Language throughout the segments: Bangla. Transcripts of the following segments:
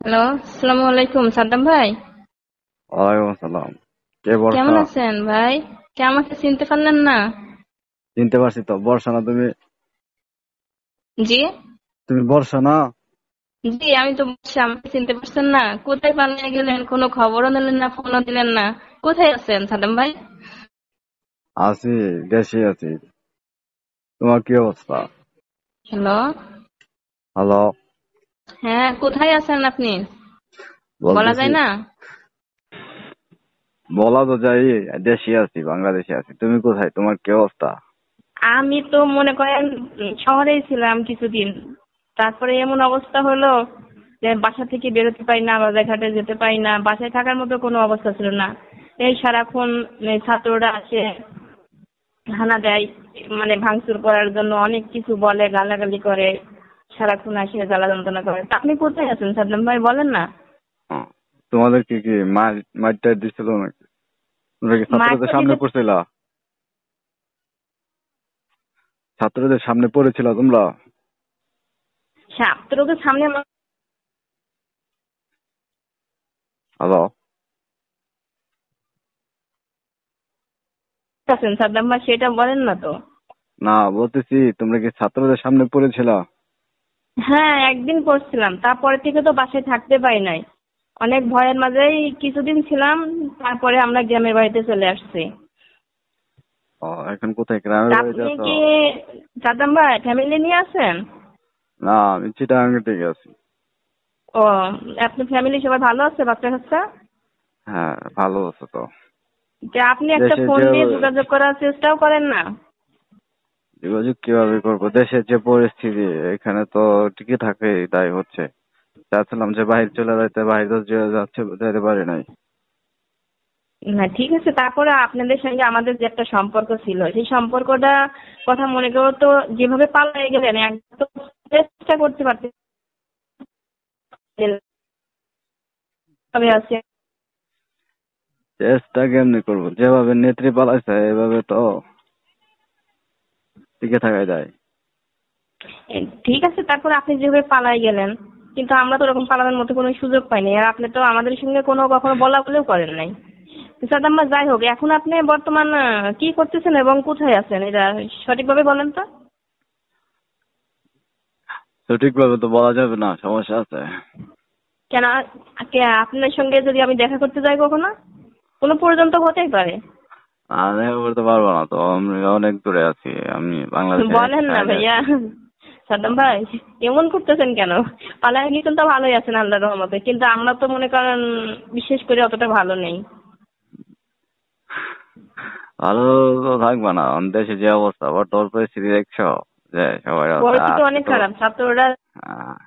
হ্যালো, আসসালামু আলাইকুম সাদ্দাম ভাই। ওয়ালাইকুম আসসালাম। কে কেমন বর্ষা? আছেন ভাই? কে আমাকে চিনতে পারলেন না? চিনতে পারছি তো। বর্ষা না তুমি? জি। তুমি বর্ষা না? জি, আমি তো বলছি আমাকে চিনতে পারছেন না। কোথায় পালিয়ে গেলেন? কোনো খবরও নিলেন না, ফোনও দিলেন না। কোথায় আছেন সাদ্দাম ভাই? আছি, দেশে আছি। তোমার কি অবস্থা? হ্যালো। হ্যালো। হ্যাঁ, কোথায় আছেন আপনি? বলা বলতেছি, যায় না? বলা তো যাই। দেশে আছি, বাংলাদেশে আছি। তুমি কোথায়? তোমার কি অবস্থা? আমি তো মনে করেন শহরেই ছিলাম কিছুদিন। তারপরে এমন অবস্থা হলো যে বাসা থেকে বেরোতে পারি না, বাজার ঘাটে যেতে পারি না, বাসায় থাকার মতো কোনো অবস্থা ছিল না। এই সারাক্ষণ ছাত্ররা আসে, হানা দেয়, মানে ভাঙচুর করার জন্য অনেক কিছু বলে, গালাগালি করে, সারাক্ষণ আসে জ্বালা যন্ত্রণা করে। তা আপনি কোথায় আছেন সাদ্দাম ভাই, বলেন না। হ্যাঁ। তোমাদের কি কি মারটার দিছিল নাকি? তোমরা কি ছাত্রদের মারটা সামনে দিতে পড়ছিলা? ছাত্রদের সামনে পড়েছিল তোমরা? ছাত্রকে সামনে হ্যালো। আছেন সাদ্দাম ভাই, সেটা বলেন না তো। না, বলতেছি তোমরা কি ছাত্রদের সামনে পড়েছিলা? হ্যাঁ, একদিন পড়ছিলাম, তারপরে থেকে তো বাসায় থাকতে পারি নাই। অনেক ভয়ের মাঝেই কিছুদিন ছিলাম, তারপরে আমরা গ্রামের বাড়িতে চলে আসছি। ও, এখন কোথায়? গ্রামের তা বাড়িতে আপনি আছো? কি সাদ্দাম ভাই ফ্যামিলি নিয়ে আছেন? না, আমি চিটাগাং থেকে আছি। ও, আপনার ফ্যামিলি সবাই ভালো আছে, বাচ্চা কাচ্চা? হ্যাঁ, ভালো আছো তো। যে আপনি একটা দেশের ফোন যে দিয়ে যোগাযোগ করার চেষ্টাও করেন না। যোগাযোগ কিভাবে করবো? দেশের যে পরিস্থিতি, এখানে তো টিকে থাকে, তাই হচ্ছে। চাচ্ছিলাম যে বাহির চলে যাইতে, বাহির তো যাচ্ছে, যেতে পারি নাই। না ঠিক আছে, তারপরে আপনাদের সঙ্গে আমাদের যে একটা সম্পর্ক ছিল, সেই সম্পর্কটা কথা মনে করো তো, যেভাবে পাল্টে গেলেন একদম তো চেষ্টা করতে পারতেন ভাবে আছে। চেষ্টা কেমনি করবো? যেভাবে নেত্রী পালাইছে এভাবে তো টিকে থাকা যায়। ঠিক আছে, তারপর আপনি যেভাবে পালাই গেলেন, কিন্তু আমরা তো ওরকম পালানোর মতো কোনো সুযোগ পাইনি, আর আপনি তো আমাদের সঙ্গে কোনো কখনো বলা বলেও করেন নাই। সাদাম্মা, যাই হোক, এখন আপনি বর্তমান কি করতেছেন এবং কোথায় আছেন, এটা সঠিকভাবে বলেন তো। সঠিকভাবে তো বলা যাবে না, সমস্যা আছে। কেন? আপনার সঙ্গে যদি আমি দেখা করতে যাই কখনো, কোনো প্রয়োজন তো হতেই পারে। আর দেখা করতে পারবো না তো, আমি অনেক দূরে আছি। আমি বাংলাদেশের এক বলেন না সাইডে ভাইয়া। আছি। সাদ্দাম ভাই, এমন করতেছেন কেন? পালায় গেছেন তো ভালোই আছেন আল্লাহর রহমতে, কিন্তু আমরা তো মনে করেন বিশেষ করে অতটা ভালো নেই। ভালো তো থাকবে না, আমাদের দেশে যে অবস্থা, বর্তমান পরিস্থিতি দেখছো, যে সবাই পরিস্থিতি আজকে অনেক তো খারাপ, ছাত্ররা আহ,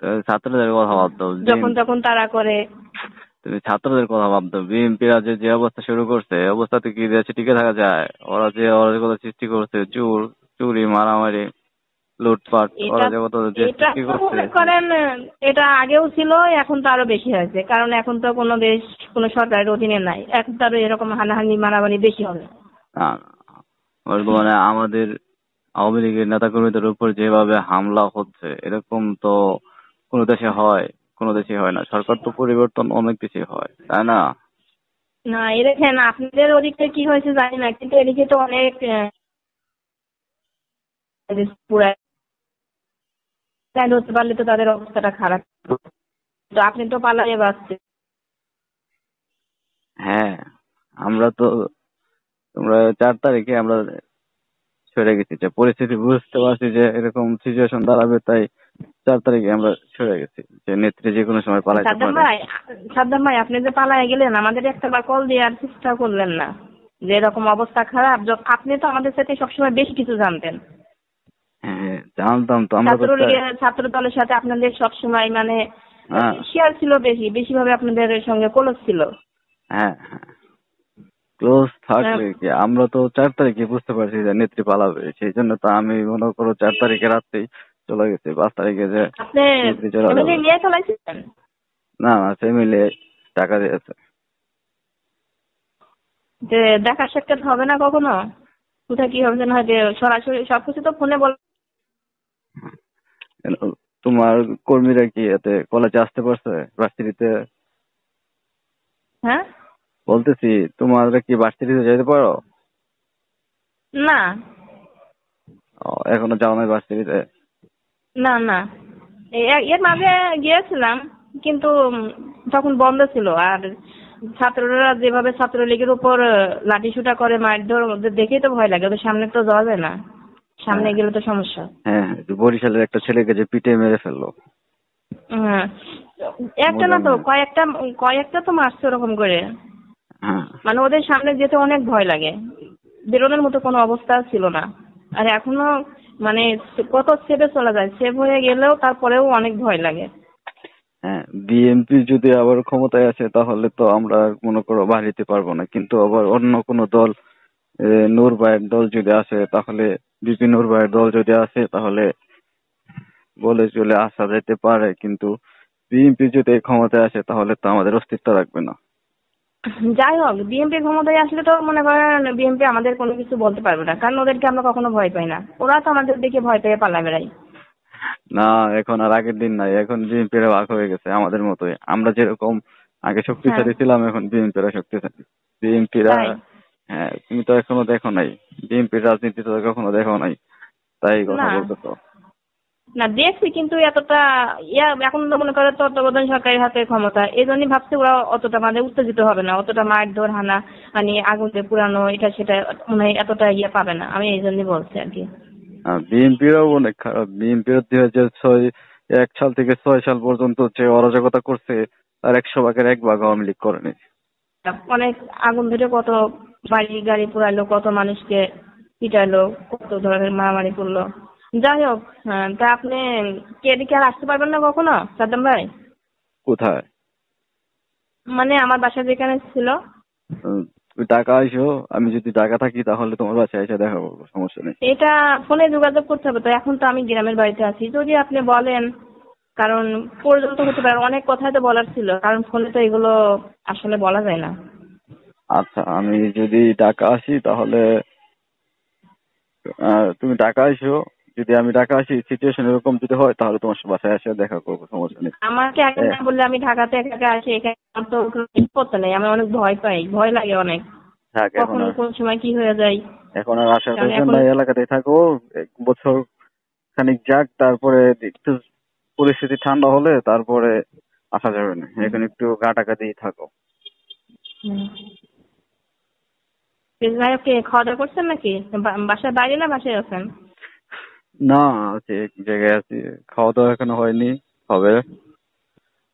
তো ছাত্রদের কথা ভাবতো। যখন তখন তাড়া করে। তুমি ছাত্রদের কথা ভাবতো। বিএনপিরা যে যে অবস্থা শুরু করছে, এই অবস্থাতে কি দেশে টিকে থাকা যায়? ওরা যে অরাজকতা সৃষ্টি করছে, চুরি, মারামারি, লুটপাট, এটা ওরা যে কত যে এটা সৃষ্টি তো করছে। মনে করেন এটা আগেও ছিল, এখন তো আরো বেশি হয়েছে, কারণ এখন তো কোনো দেশ কোনো সরকারের অধীনে নাই, এখন তো আরো এরকম হানাহানি মারামারি বেশি হবে। আহ, বর্তমানে আমাদের আওয়ামী লীগের নেতাকর্মীদের উপর যেভাবে হামলা হচ্ছে, এরকম তো কোনো দেশে হয়? কোনো দেশে হয় না। সরকার তো পরিবর্তন অনেক বেশি হয়, তাই না? না, দেখেন আপনাদের ওদিকে কি হয়েছে জানি না, কিন্তু এদিকে তো অনেক পুরা হতে পারলে তো তাদের অবস্থাটা খারাপ। তো আপনি তো পালায়ে বাঁচছেন। হ্যাঁ, আমরা তো, তোমরা 4 তারিখে আমরা সরে গেছি, যে পরিস্থিতি বুঝতে পারছি যে এরকম সিচুয়েশন দাঁড়াবে, তাই 4 তারিখে আমরা সরে গেছি, যে নেত্রী যে কোনো সময় পালাইতে সাদ্দাম পারে। ভাই, সাদ্দাম ভাই, আপনি যে পালায়ে গেলেন, আমাদের একটা বার কল দিয়ে আর চেষ্টা করলেন না? যে এরকম অবস্থা খারাপ, আপনি তো আমাদের সাথে সবসময় বেশি কিছু জানতেন। হ্যাঁ, জানতাম তো, আমরা তো ছাত্রলীগের ছাত্র দলের সাথে আপনাদের সবসময় মানে হ্যাঁ, শেয়ার ছিল, বেশিভাবে আপনাদের সঙ্গে ক্লোজ ছিল। হ্যাঁ, হ্যাঁ। ক্লোজ আহ, থাকলে কি, আমরা তো 4 তারিখে বুঝতে পারছি যে নেত্রী পালাবে, সেই জন্য তো আমি মনে করো 4 তারিখে রাত্রেই চলে গেছি, 5 তারিখে যে আপনি নেত্রী চলে ফ্যামিলি যাবে। নিয়ে চলাইছিলেন? না, না, ফ্যামিলি টাকা দিয়েছে। যে দেখা সাক্ষাৎ হবে না কখনো? কোথায় কি হবে যেন হয়, যে সরাসরি সবকিছু তো ফোনে বল। কেন, তোমার কর্মীরা কি এতে কলেজে আসতে পারছে ভার্সিটিতে? হ্যাঁ। বলতেছি তোমরা কি ভার্সিটিতে যেতে পারো? না এখনো যাও নাই ভার্সিটিতে? না না, এর মাঝে গিয়েছিলাম, কিন্তু তখন বন্ধ ছিল। আর ছাত্ররা যেভাবে ছাত্রলীগের উপর লাঠিসোঁটা করে মারধর, ওদের দেখেই তো ভয় লাগে। ওদের সামনে তো যাওয়া যায় না, সামনে হ্যাঁ গেলে তো সমস্যা। হ্যাঁ, বরিশালের একটা ছেলেকে যে পিটে মেরে ফেললো। হ্যাঁ, একটা না মজা তো না। কয়েকটা, কয়েকটা তো মারছে ওরকম করে। হ্যাঁ মানে ওদের সামনে যেতে অনেক ভয় লাগে, বেরোনোর মতো কোনো অবস্থা ছিল না। আর এখনো মানে কত সেভে চলে যায়, সেভ হয়ে গেলেও তারপরেও অনেক ভয় লাগে। হ্যাঁ, বিএনপি যদি আবার ক্ষমতায় আসে তাহলে তো আমরা আর মনে করো বাড়িতে পারবো না, কিন্তু আবার অন্য কোনো দল, নূর ভাইয়ের দল যদি আসে তাহলে, বিপি নূর ভাইয়ের দল যদি আসে তাহলে বলে চলে আসা যেতে পারে। কিন্তু বিএনপি যদি ক্ষমতায় আসে তাহলে তো আমাদের অস্তিত্ব রাখবে না। যাই হোক, বিএনপি ক্ষমতায় আসলে তো মনে করেন বিএনপি আমাদের কোনো কিছু বলতে পারবে না, কারণ ওদেরকে আমরা কখনো ভয় পাই না। ওরা তো আমাদের দেখে ভয় পেয়ে পালা বেড়ায়। না, এখন আর আগের দিন নাই, এখন বিএনপির ভাগ হয়ে গেছে আমাদের মতোই। আমরা যেরকম আগে হ্যাঁ, শক্তিশালী ছিলাম, এখন বিএনপিরা শক্তিশালী। বিএনপিরা, তাই হ্যাঁ তুমি তো এখনো দেখো নাই, বিএনপির রাজনীতি তো কখনো দেখো নাই, তাই কথা না বলতেছো। না, দেখছি কিন্তু এতটা এখন তো মনে করে তত্ত্বাবধান সরকারের হাতে ক্ষমতা, এই জন্যই ভাবছি ওরা অতটা মানে উত্তেজিত হবে না, অতটা মারধর হানা মানে আগুনে পুরানো এটা সেটা মনে হয় এতটা পাবে না। আমি এই জন্যই বলছি আর কি। বিএনপিরাও অনেক খারাপ। বিএনপির 2006 থেকে 6 সাল পর্যন্ত যে অরাজকতা করছে তার 100 ভাগের 1 ভাগ আওয়ামী লীগ করেনি। অনেক আগুন ধরে কত বাড়ি গাড়ি পুরাইলো, কত মানুষকে পিটাইলো, কত ধরনের মারামারি করলো। যাই হোক, তা আপনি কি এদিকে আর আসতে পারবেন না কখনো সাদ্দাম ভাই? কোথায়? মানে আমার বাসা যেখানে ছিল। তুমি ঢাকা আইসো, আমি যদি ঢাকা থাকি তাহলে তোমার বাসায় এসে দেখা করবো, সমস্যা নেই। এটা ফোনে যোগাযোগ করতে হবে তো, এখন তো আমি গ্রামের বাড়িতে আছি। যদি আপনি বলেন, কারণ পর্যন্ত হতে পারে, অনেক কথাই তো বলার ছিল, কারণ ফোনে তো এগুলো আসলে বলা যায় না। আচ্ছা, আমি যদি ঢাকা আসি তাহলে তুমি ঢাকা আইসো। যদি আমি ঢাকা আসি, সিচুয়েশন এরকম যদি হয় তাহলে তোমার বাসায় এসে দেখা করবো, সমস্যা নেই। আমাকে আগে এ, না বললে, আমি ঢাকাতে একা একা আসি, এখানে আমার তো কোনো নিরাপত্তা নেই, আমি অনেক ভয় পাই, ভয় লাগে অনেক, থাক এখন কখন আর, কোন সময় কি হয়ে যায়। এখন আর আসার কারণ প্রয়োজন এখন নাই, এলাকাতেই থাকো। 1 বছর খানিক যাক, তারপরে একটু পরিস্থিতি ঠান্ডা হলে তারপরে আসা যাবে না, এখন একটু গা টাকা দিয়ে থাকো। ভাই আপনি খাওয়া দাওয়া করছেন নাকি? বাসার বাইরে না বাসায় আছেন? না, আছি এক জায়গায় আছি, খাওয়া দাওয়া এখনো হয়নি, হবে।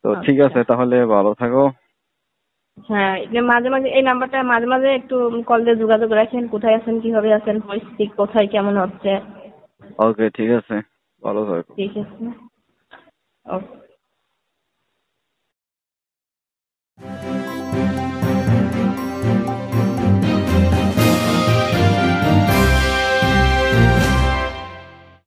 তো ঠিক আচ্ছা, আছে, তাহলে ভালো থাকো। হ্যাঁ, এই যে মাঝে মাঝে এই নাম্বারটা মাঝে মাঝে একটু কল দিয়ে যোগাযোগ রাখেন, কোথায় আছেন, কিভাবে আছেন, পরিস্থিতি কোথায় কেমন হচ্ছে। ওকে, ঠিক আছে, ভালো থাকো। ঠিক আছে, ওকে।